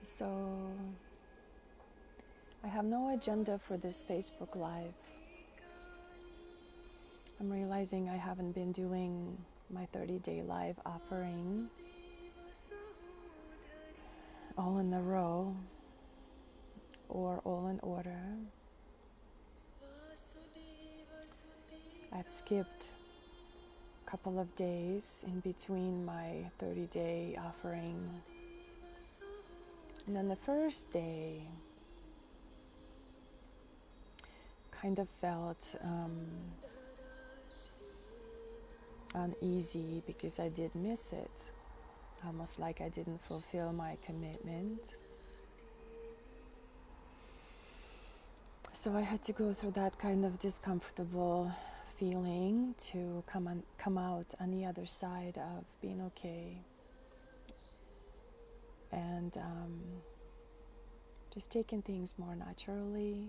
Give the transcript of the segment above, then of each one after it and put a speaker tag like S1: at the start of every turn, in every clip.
S1: So I have no agenda for this Facebook Live. I'm realizing I haven't been doing my 30-day live offering all in a row or all in order. I've skipped a couple of days in between my 30-day offering. And then the first day kind of felt uneasy because I did miss it, almost like I didn't fulfill my commitment. So I had to go through that kind of discomfortable feeling to come out on the other side of being okay, and just taking things more naturally.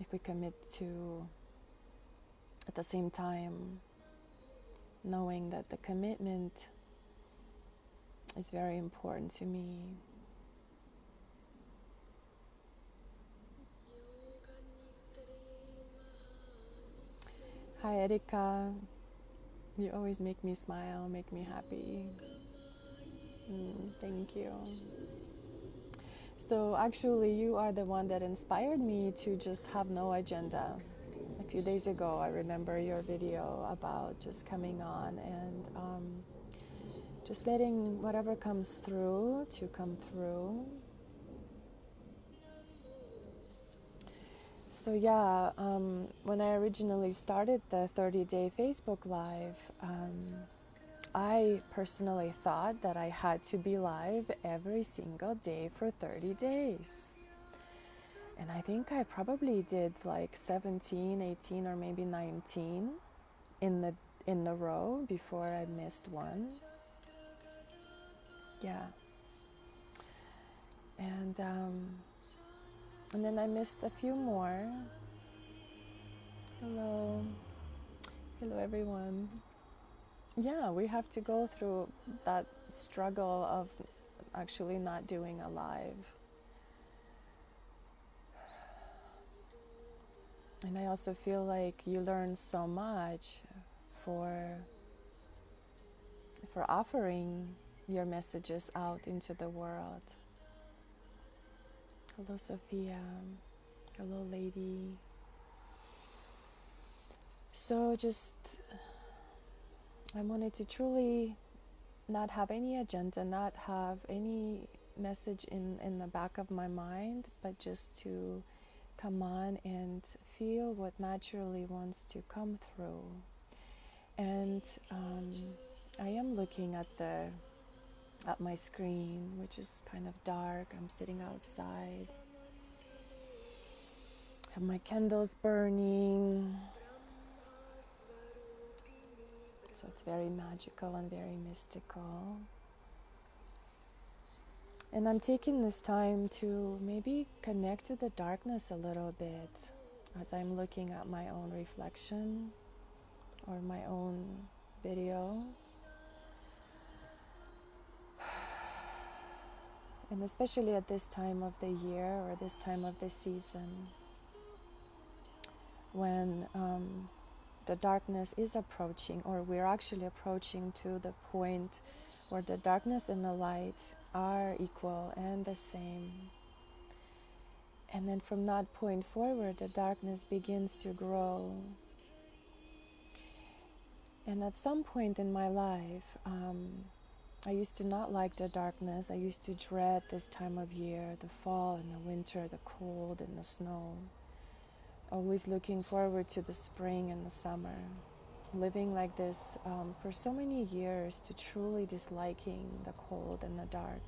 S1: If we commit to, at the same time, knowing that the commitment is very important to me. Hi Erika, you always make me smile, make me happy. Thank you. So actually you are the one that inspired me to just have no agenda. A few days ago I remember your video about just coming on and just letting whatever comes through to come through. So yeah, when I originally started the 30-day Facebook Live, I personally thought that I had to be live every single day for 30 days. And I think I probably did like 17, 18, or maybe 19 in the row before I missed one. Yeah. And then I missed a few more. Hello. Hello everyone. Yeah, we have to go through that struggle of actually not doing a live. And I also feel like you learn so much for offering your messages out into the world. Hello Sophia. Hello lady. So just I wanted to truly not have any agenda, not have any message in the back of my mind, but just to come on and feel what naturally wants to come through. And I am looking at my screen, which is kind of dark. I'm sitting outside. Have my candles burning. So it's very magical and very mystical. And I'm taking this time to maybe connect to the darkness a little bit as I'm looking at my own reflection or my own video. And especially at this time of the year or this time of the season, when the darkness is approaching, or we're actually approaching to the point where the darkness and the light are equal and the same. And then from that point forward, the darkness begins to grow. And at some point in my life, I used to not like the darkness. I used to dread this time of year, the fall and the winter, the cold and the snow. Always looking forward to the spring and the summer. Living like this for so many years, to truly disliking the cold and the dark.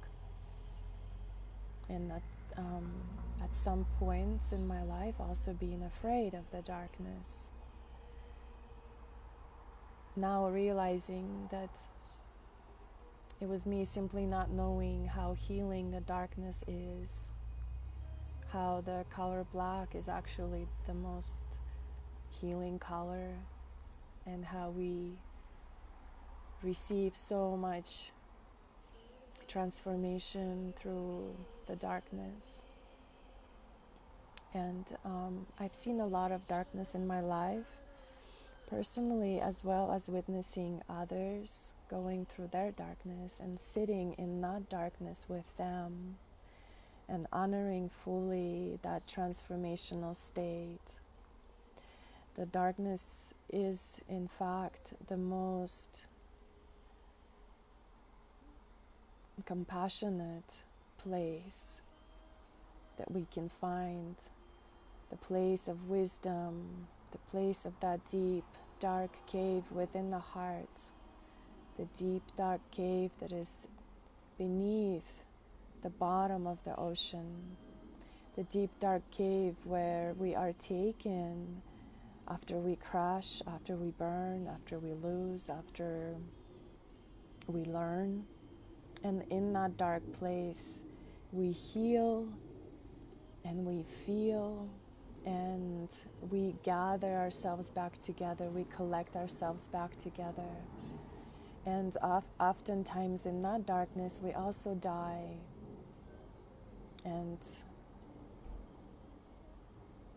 S1: And at some points in my life also being afraid of the darkness. Now realizing that it was me simply not knowing how healing the darkness is, how the color black is actually the most healing color, and how we receive so much transformation through the darkness. And I've seen a lot of darkness in my life, personally, as well as witnessing others going through their darkness and sitting in that darkness with them and honoring fully that transformational state. The darkness is, in fact, the most compassionate place that we can find, the place of wisdom, the place of that deep, dark cave within the heart, the deep, dark cave that is beneath the bottom of the ocean, the deep, dark cave where we are taken after we crash, after we burn, after we lose, after we learn. And in that dark place, we heal and we feel and we gather ourselves back together, we collect ourselves back together. And oftentimes in that darkness, we also die. And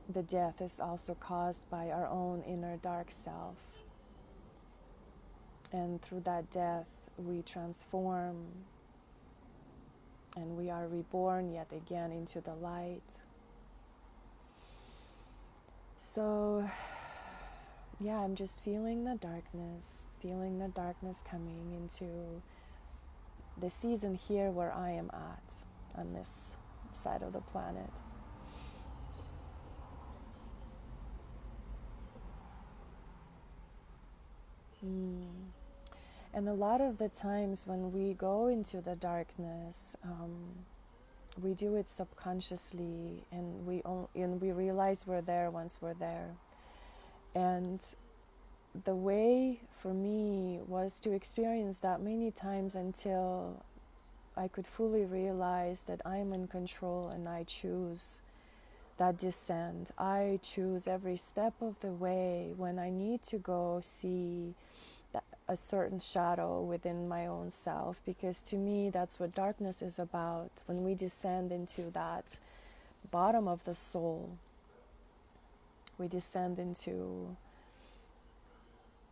S1: the death is also caused by our own inner dark self. And through that death, we transform and we are reborn yet again into the light. So, yeah, I'm just feeling the darkness coming into the season here where I am at on this side of the planet. And a lot of the times when we go into the darkness, we do it subconsciously, and we realize we're there once we're there. And the way for me was to experience that many times until I could fully realize that I'm in control and I choose that descent. I choose every step of the way when I need to go see a certain shadow within my own self, because to me that's what darkness is about. When we descend into that bottom of the soul, we descend into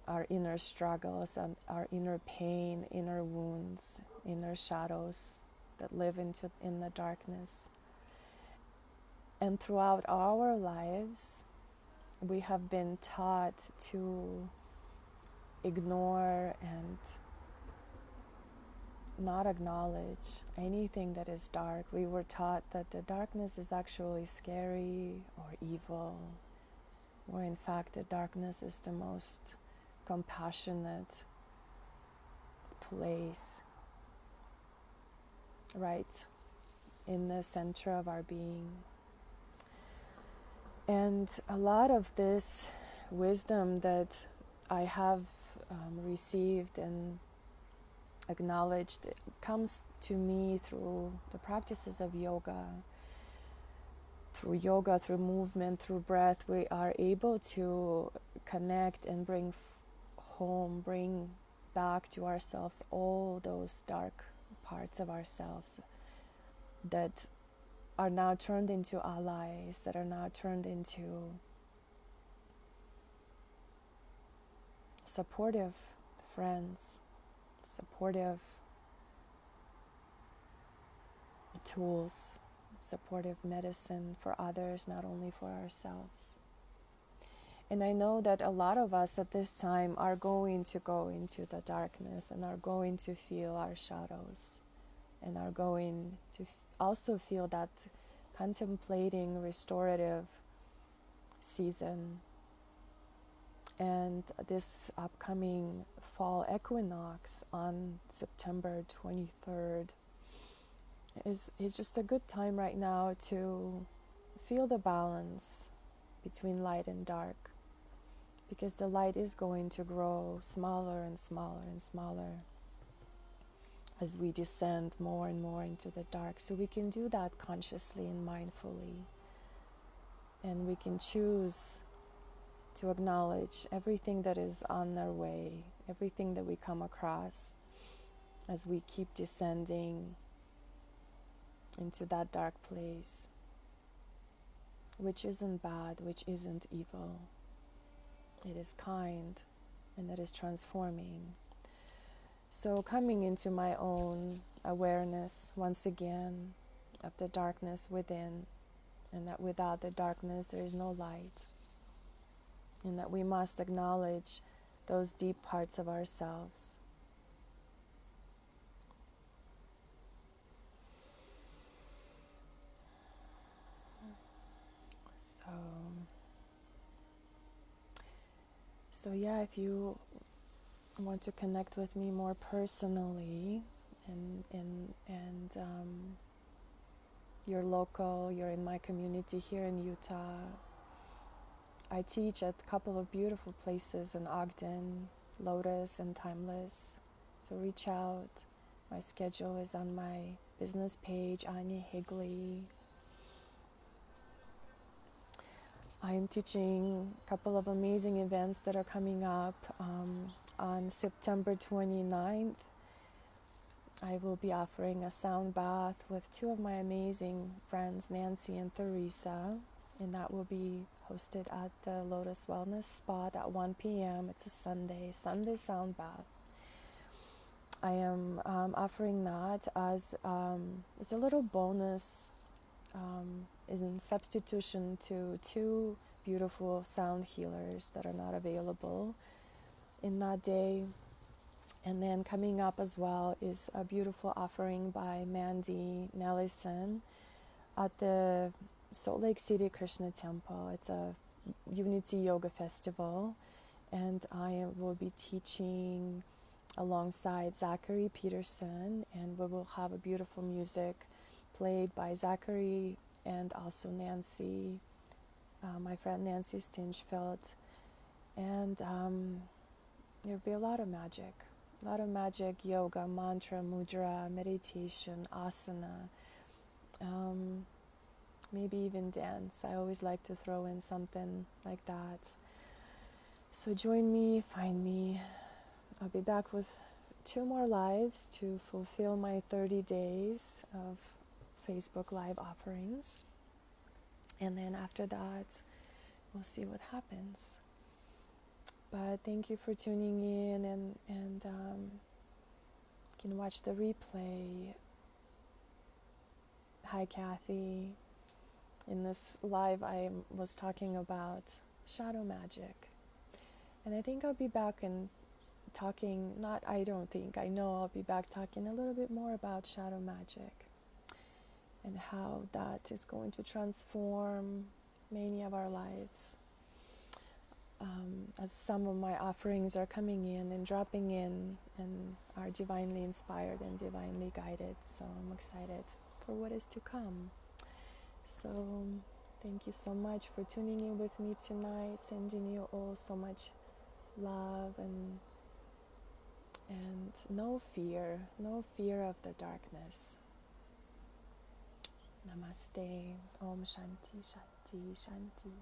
S1: our inner struggles and our inner pain, inner wounds, inner shadows that live in the darkness. And throughout our lives, we have been taught to ignore and not acknowledge anything that is dark. We were taught that the darkness is actually scary or evil, where in fact the darkness is the most compassionate place, right in the center of our being. And a lot of this wisdom that I have received and acknowledged comes to me through the practices of yoga. Through yoga, through movement, through breath, we are able to connect and bring home, bring back to ourselves all those dark parts of ourselves that are now turned into allies, that are now turned into supportive friends, supportive tools, supportive medicine for others, not only for ourselves. And I know that a lot of us at this time are going to go into the darkness and are going to feel our shadows and are going to also feel that contemplating restorative season. And this upcoming fall equinox on September 23rd is just a good time right now to feel the balance between light and dark, because the light is going to grow smaller and smaller and smaller as we descend more and more into the dark. So we can do that consciously and mindfully, and we can choose to acknowledge everything that is on their way, everything that we come across, as we keep descending into that dark place, which isn't bad, which isn't evil. It is kind and it is transforming. So coming into my own awareness once again of the darkness within, and that without the darkness there is no light, and that we must acknowledge those deep parts of ourselves. So yeah, if you want to connect with me more personally, and you're local, you're in my community here in Utah. I teach at a couple of beautiful places in Ogden, Lotus and Timeless. So reach out. My schedule is on my business page, Anya Higley. I'm teaching a couple of amazing events that are coming up. On September 29th, I will be offering a sound bath with two of my amazing friends, Nancy and Theresa, and that will be hosted at the Lotus Wellness Spot at 1 p.m. It's a Sunday sound bath. I am offering that as a little bonus, is in substitution to two beautiful sound healers that are not available in that day. And then coming up as well is a beautiful offering by Mandy Nellison at the Salt Lake City Krishna Temple. It's a Unity Yoga Festival, and I will be teaching alongside Zachary Peterson, and we will have a beautiful music played by Zachary and also Nancy, my friend Nancy Stinchfield. And there'll be a lot of magic, yoga, mantra, mudra, meditation, asana, maybe even dance. I always like to throw in something like that. So join me, find me. I'll be back with 2 more lives to fulfill my 30 days of Facebook Live offerings. And then after that, we'll see what happens. But thank you for tuning in, and you can watch the replay. Hi, Kathy. In this live, I was talking about shadow magic. And I think I'll be back and talking, I know I'll be back talking a little bit more about shadow magic and how that is going to transform many of our lives. As some of my offerings are coming in and dropping in and are divinely inspired and divinely guided. So I'm excited for what is to come. So thank you so much for tuning in with me tonight, sending you all so much love and no fear of the darkness. Namaste. Om Shanti, Shanti, Shanti.